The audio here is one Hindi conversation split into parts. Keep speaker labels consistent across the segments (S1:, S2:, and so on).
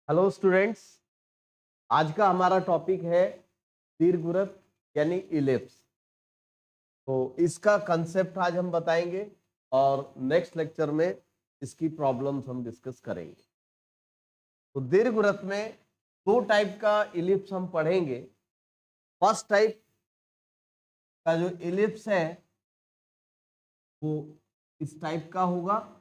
S1: Hello students. आज का हमारा टॉपिक है दीर्घवृत्त यानी इलिप्स। तो इसका कंसेप्ट आज हम बताएंगे और नेक्स्ट लेक्चर में इसकी प्रॉब्लम्स हम डिस्कस करेंगे। तो दीर्घवृत्त में दो टाइप का इलिप्स हम पढ़ेंगे। फर्स्ट टाइप का जो इलिप्स है वो इस टाइप का होगा।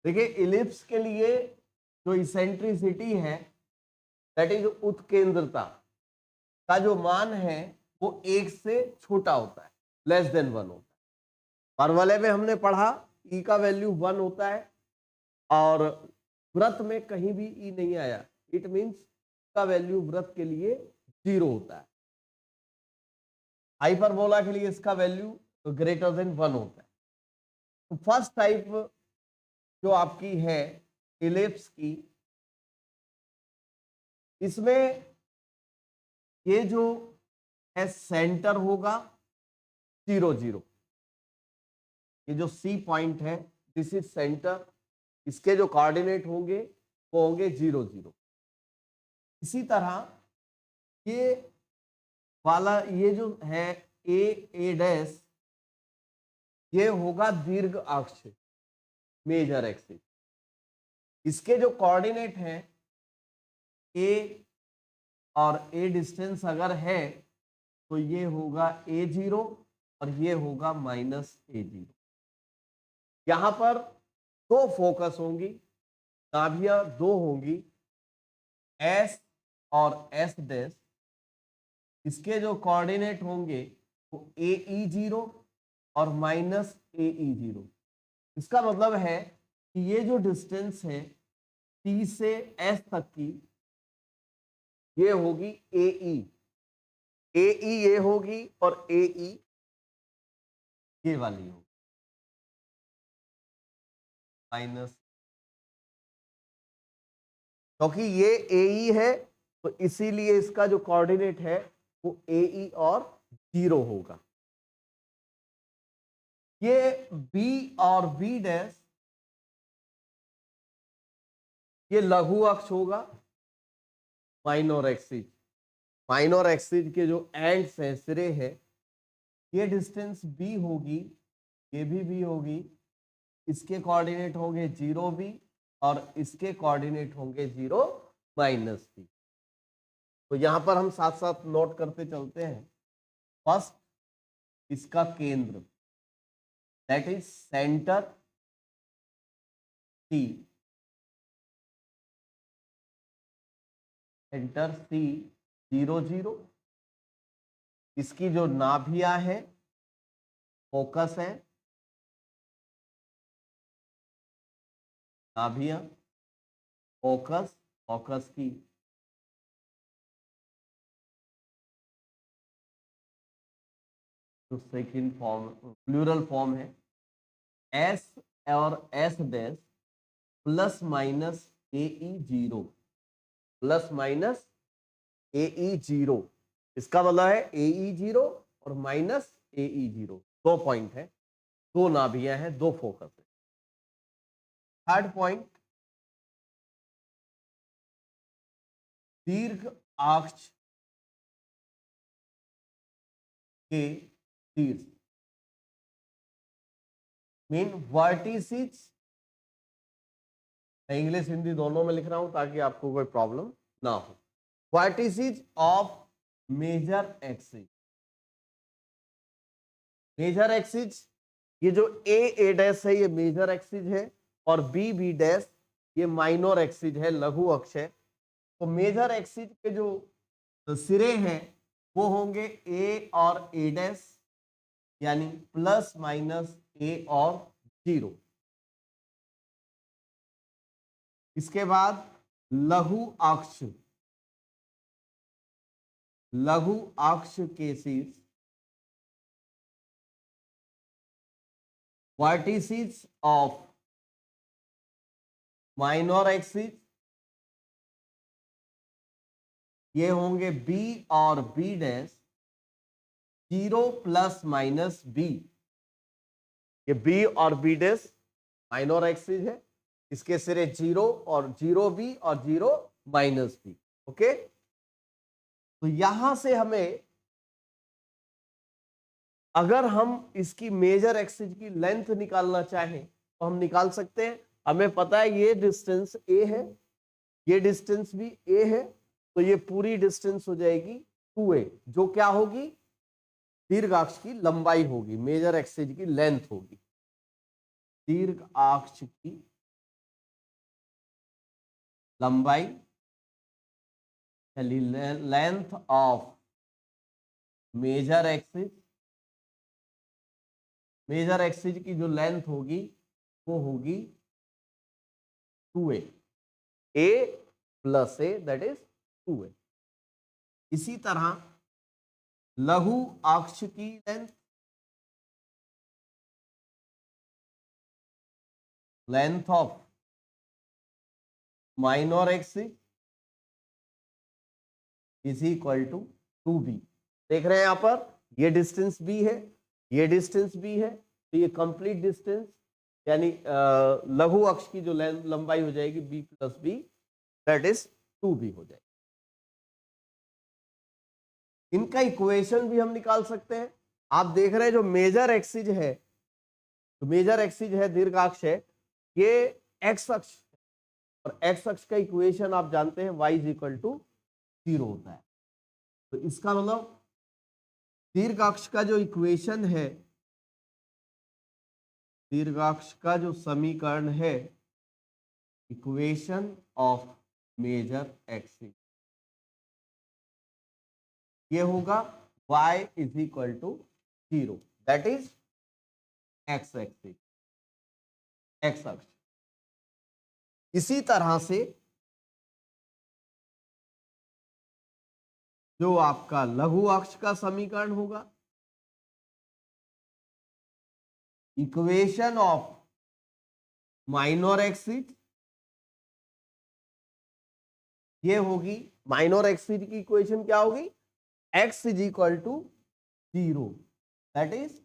S1: देखिए, इलिप्स के लिए जो इसेंट्रिसिटी है दैट इज उत्केंद्रता का जो मान है वो एक से छोटा होता है, लेस देन वन होता है। और वाले में हमने पढ़ा ई का वैल्यू वन होता है और वृत्त में कहीं भी ई नहीं आया, इट मींस का वैल्यू वृत्त के लिए जीरो होता है। हाइपरबोला के लिए इसका वैल्यू ग्रेटर देन वन होता है। तो फर्स्ट टाइप जो आपकी है इलिप्स की, इसमें ये जो है सेंटर होगा 0 0। ये जो सी पॉइंट है दिस इज सेंटर, इसके जो कोऑर्डिनेट होंगे वो होंगे 0 0। इसी तरह ये वाला ये जो है ए डैश, ये होगा दीर्घ अक्ष, मेजर एक्सिस। इसके जो कोऑर्डिनेट हैं ए और ए डिस्टेंस अगर है तो ये होगा A0 और ये होगा -A0। यहां पर दो फोकस होंगी, नाभियां दो होंगी, S और S डैश। इसके जो कोऑर्डिनेट होंगे वो AE0 और -AE0। इसका मतलब है कि ये जो डिस्टेंस है T से S तक की, ये होगी AE। AE ये होगी और AE ये वाली होगी माइनस, क्योंकि ये AE है तो इसीलिए इसका जो कोऑर्डिनेट है वो AE और 0 होगा। ये B और B डैश, ये लघु अक्ष होगा, माइनर एक्सिस। माइनर एक्सिस के जो एंड्स हैं, सिरे हैं, ये डिस्टेंस B होगी, ये भी B होगी। इसके कोऑर्डिनेट होंगे 0 B और इसके कोऑर्डिनेट होंगे 0 -B। तो यहां पर हम साथ साथ नोट करते चलते हैं। फर्स्ट इसका केंद्र that is centre C, centre C 0 0। इसकी जो नाभियां है, फोकस है, नाभियां फोकस, फोकस की जो सेकंड फॉर्म प्लूरल फॉर्म है S और S डैश ±AE0, ±AE0। इसका मतलब है AE0 और -AE0 दो पॉइंट है, दो नाभियां हैं, दो फोकस है। थर्ड पॉइंट, दीर्घ अक्ष के शीर्ष मीन वर्टिसिस। मैं इंग्लिश हिंदी दोनों में लिख रहा हूं ताकि आपको कोई प्रॉब्लम ना हो। Vertices of major axis, major axis ये जो ए डैश है ये मेजर एक्सिस है और बी डैश ये माइनर एक्सिस है, लघु अक्ष है। तो मेजर एक्सिस के जो सिरे हैं वो होंगे ए और ए डैश, यानी ±A और 0। इसके बाद लघु अक्ष, लघु अक्ष के शीर्ष वर्टिसिस ऑफ माइनर एक्सिस, ये होंगे बी और बी डैश 0 ± B। ये बी और बी डैश माइनर एक्सिस है इसके सिरे 0 और 0 भी और 0 माइनस भी। ओके, तो यहां से हमें, अगर हम इसकी मेजर एक्सिस की लेंथ निकालना चाहें तो हम निकाल सकते हैं। हमें पता है ये डिस्टेंस ए है, ये डिस्टेंस भी ए है, तो ये पूरी डिस्टेंस हो जाएगी 2a, जो क्या होगी, दीर्घ अक्ष की लंबाई होगी, मेजर एक्सिस की लेंथ होगी। दीर्घ अक्ष की लंबाई, length of major axis, major axis की जो लेंथ होगी वो होगी 2a, a plus a that is 2a। इसी तरह लघु अक्ष की length, length of minor axis is equal to 2b। देख रहे हैं यहां पर, ये डिस्टेंस b है, ये डिस्टेंस b है, तो ये कंप्लीट डिस्टेंस यानी लघु अक्ष की जो लंबाई हो जाएगी b plus b that is 2b हो जाएगी। इनका इक्वेशन भी हम निकाल सकते हैं। आप देख रहे हैं जो मेजर एक्सिस है, तो मेजर एक्सिस है, दीर्घ अक्ष है, ये एक्स अक्ष, और एक्स अक्ष का इक्वेशन आप जानते हैं y इज इक्वल टू 0 होता है। तो इसका मतलब दीर्घ अक्ष का जो इक्वेशन है, दीर्घ अक्ष का जो समीकरण है, इक्वेशन ऑफ मेजर एक्सिस, ये होगा y is equal to 0 that is x axis, x अक्ष। इसी तरह से जो आपका लघु अक्ष का समीकरण होगा, इक्वेशन ऑफ माइनर एक्सिस, ये होगी, माइनर एक्सिस की इक्वेशन क्या होगी, x is equal to 0 that is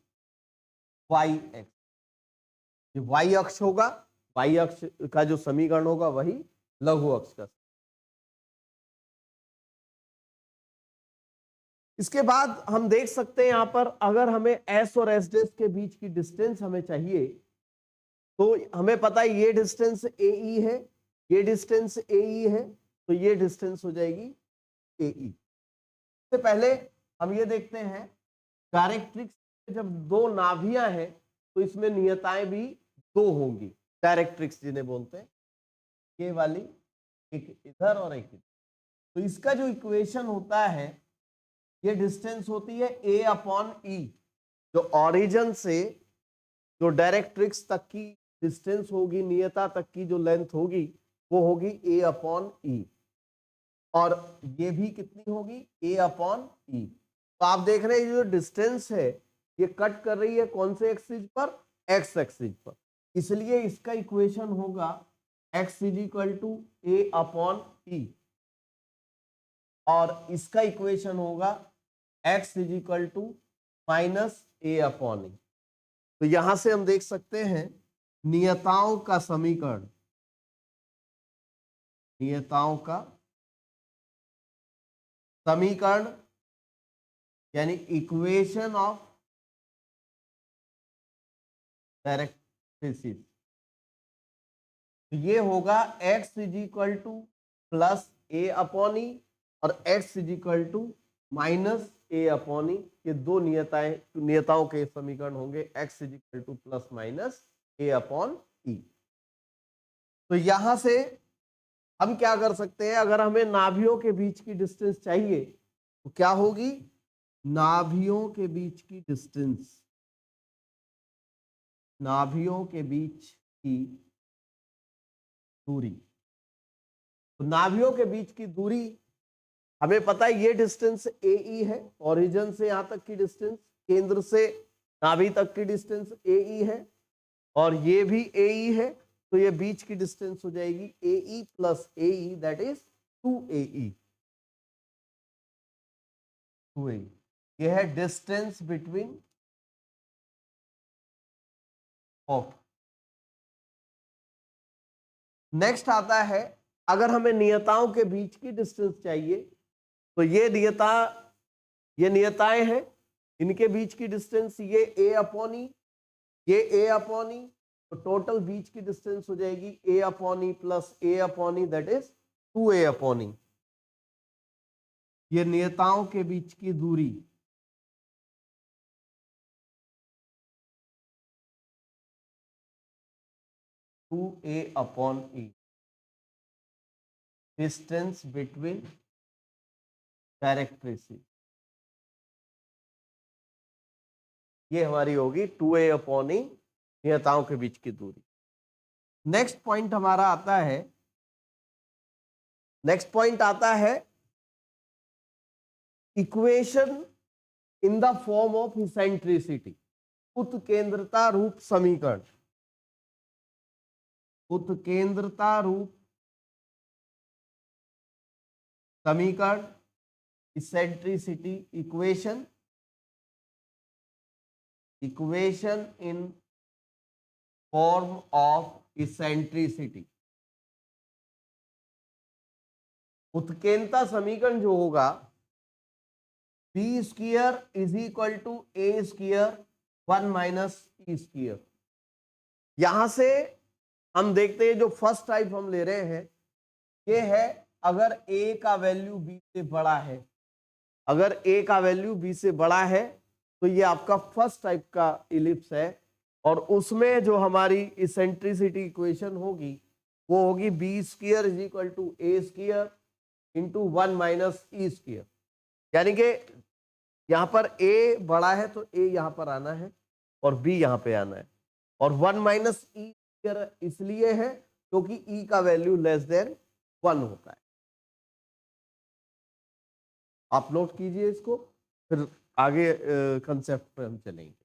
S1: y x. ये वाई अक्ष होगा, वाई अक्ष का जो समीकरण होगा वही लघु अक्ष का। इसके बाद हम देख सकते हैं यहां पर, अगर हमें s और s डैश के बीच की डिस्टेंस हमें चाहिए, तो हमें पता है ये डिस्टेंस AE है, ये डिस्टेंस AE है, तो ये डिस्टेंस हो जाएगी AE। से पहले हम ये देखते हैं डायरेक्ट्रिक्स, जब दो नाभियां हैं तो इसमें नियताएं भी दो होंगी, डायरेक्ट्रिक्स जिन्हें बोलते हैं, ये वाली एक इधर और एक इधर। तो इसका जो इक्वेशन होता है, ये डिस्टेंस होती है A अपॉन E, जो ओरिजिन से जो डायरेक्ट्रिक्स तक की डिस्टेंस होगी, नियता तक की जो लेंथ होगी वो होगी A अपॉन E, और ये भी कितनी होगी, A अपॉन E। तो आप देख रहे हैं ये जो डिस्टेंस है ये कट कर रही है कौन से एक्सिस पर, एक्स एक्सिस पर, इसलिए इसका इक्वेशन होगा x is equal to A upon E, और इसका इक्वेशन होगा x is equal to minus A upon E। तो यहां से हम देख सकते हैं नियताओं का समीकरण, नियताओं का समीकरण यानी इक्वेशन ऑफ डायरेक्ट्रिसिटी, ये होगा x is equal to plus A upon e और x is equal to minus A upon e. ये दो नियताओं के समीकरण होंगे, x is equal to plus minus A upon e. तो यहां से हम क्या कर सकते हैं, अगर हमें नाभियों के बीच की डिस्टेंस चाहिए तो क्या होगी, नाभियों के बीच की डिस्टेंस, नाभियों के बीच की दूरी, तो नाभियों के बीच की दूरी हमें पता है ये डिस्टेंस AE है, ओरिजिन से यहां तक की डिस्टेंस, केंद्र से नाभि तक की डिस्टेंस AE है, और ये भी AE है, तो ये बीच की डिस्टेंस हो जाएगी AE plus AE that is 2AE। 2AE ये है डिस्टेंस बिटवीन ऑफ नेक्स्ट आता है, अगर हमें नियताओं के बीच की डिस्टेंस चाहिए तो ये नियताएं हैं, इनके बीच की डिस्टेंस ये a अपॉन ई, ये a अपॉन ई, तो टोटल बीच की डिस्टेंस हो जाएगी a upon e plus a upon e, that is 2a upon e. ये नियताओं के बीच की दूरी, two a upon e, distance between characteristic, ये हमारी होगी 2a अपॉन ई, नियताओं के बीच की दूरी। नेक्स्ट पॉइंट हमारा आता है, equation in the form of eccentricity, उत्केंद्रता रूप समीकरण, उत्केंद्रता रूप समीकरण, eccentricity equation, equation in form of eccentricity. उत्केंद्रता समीकरण जो होगा, b square is equal to a square 1 minus e square. यहां से हम देखते हैं जो फर्स्ट टाइप हम ले रहे हैं, ये है अगर a का वैल्यू b से बड़ा है, अगर a का वैल्यू b से बड़ा है तो ये आपका फर्स्ट टाइप का इलिप्स है, और उसमें जो हमारी इसेंट्रिसिटी इक्वेशन होगी वो होगी b square is equal to a square into 1 minus e square. यानी कि यहां पर a बड़ा है तो a यहां पर आना है और b यहां पे आना है, और 1 माइनस ई स्क्वायर इसलिए है क्योंकि e का वैल्यू लेस देन 1 होता है। आप नोट कीजिए इसको, फिर आगे कंसेप्ट पे हम चलेंगे।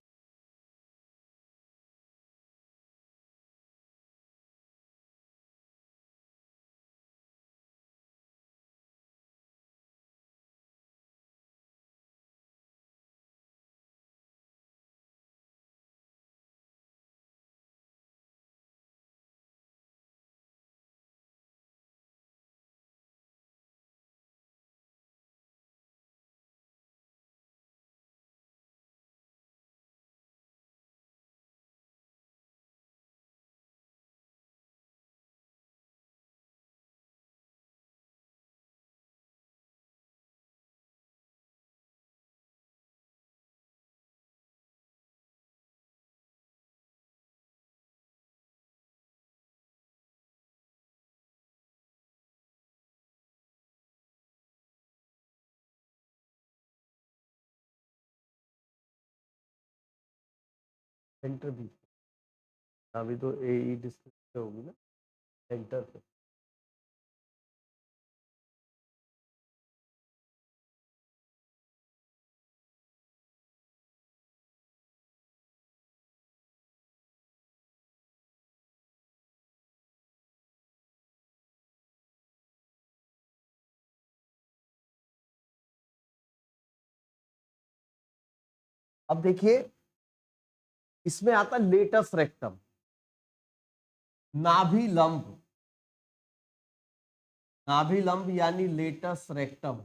S1: सेंटर भी, अभी तो ए ई डिस्टेंस पे होगी ना सेंटर पे। अब देखिए इसमें आता लेटस रेक्टम, नाभि लंब, नाभि लंब यानी लेटस रेक्टम।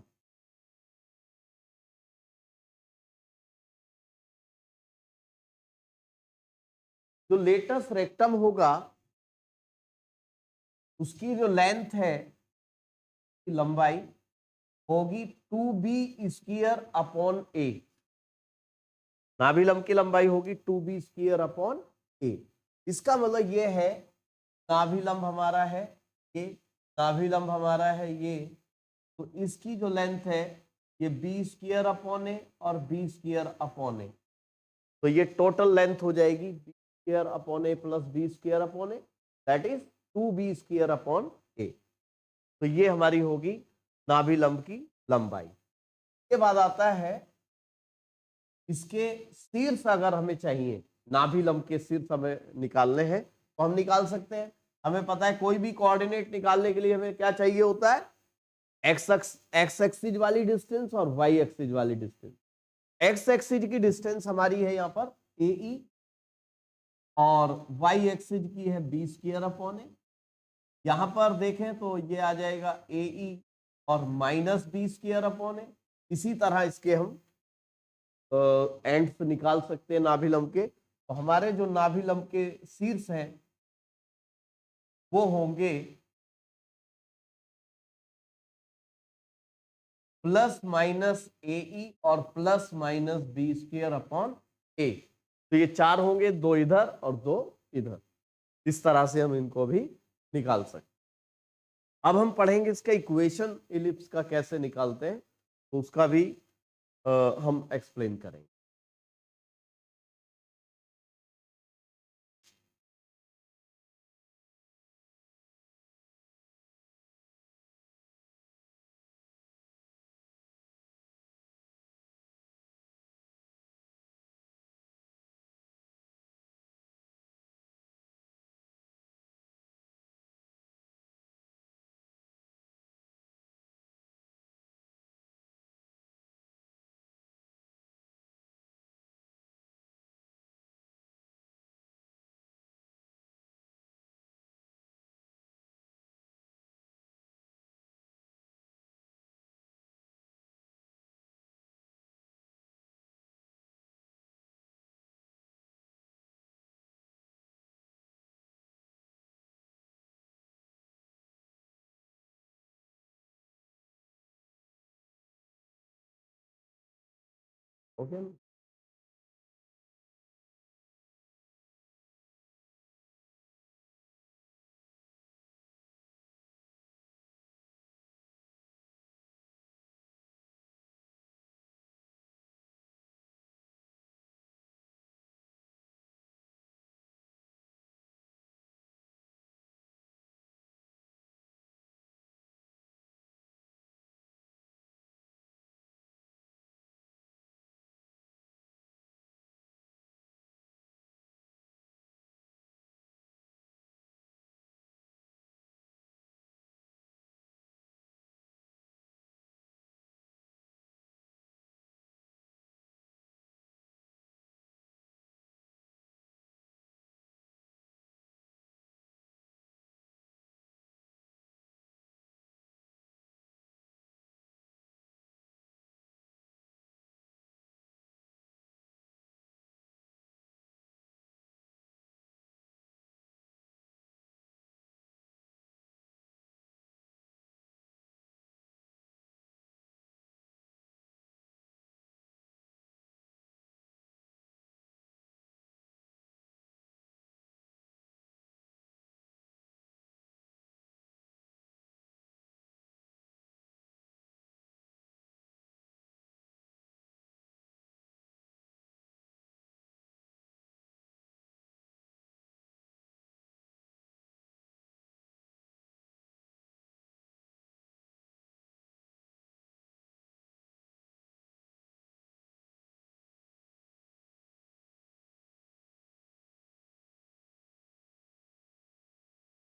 S1: जो लेटस रेक्टम होगा उसकी जो लेंथ है, लंबाई होगी 2b स्क्वायर अपॉन ए, नाभि लंब की लंबाई होगी 2b स्क्वायर अपॉन ए। इसका मतलब ये है नाभि लंब हमारा है ये, नाभि लंब हमारा है ये, तो इसकी जो लेंथ है ये बी स्क्वायर अपॉन ए और बी स्क्वायर अपॉन ए, तो ये टोटल लेंथ हो जाएगी b square upon a plus b square upon a, that is 2b square upon a. तो ये हमारी होगी नाभि लंब की लंबाई। के बाद आता है इसके शीर्ष, अगर हमें चाहिए नाभि लंब के शीर्ष हमें निकालने हैं तो हम निकाल सकते हैं। हमें पता है कोई भी कोऑर्डिनेट निकालने के लिए हमें क्या चाहिए होता है, एक्स एक्सिस वाली डिस्टेंस और वाई एक्सिस वाली डिस्टेंस। एक्स एक्सिस की डिस्टेंस हमारी है यहाँ पर ए ई, और वाई एक्सिस की है बी स्क्वायर अपॉन ए, यहां पर देखें तो ये आ जाएगा ए ई और माइनस बी स्क्वायर अपॉन ए। इसी तरह इसके हम एंड्स निकाल सकते हैं नाभिलंब के। तो हमारे जो नाभिलंब के शीर्ष हैं वो होंगे प्लस माइनस ए ई और plus minus b square upon a. तो ये 4 होंगे, 2 इधर और 2 इधर। इस तरह से हम इनको भी निकाल सकते। अब हम पढ़ेंगे इसका इक्वेशन इलिप्स का कैसे निकालते हैं, तो उसका भी हम एक्सप्लेन करेंगे। ओके।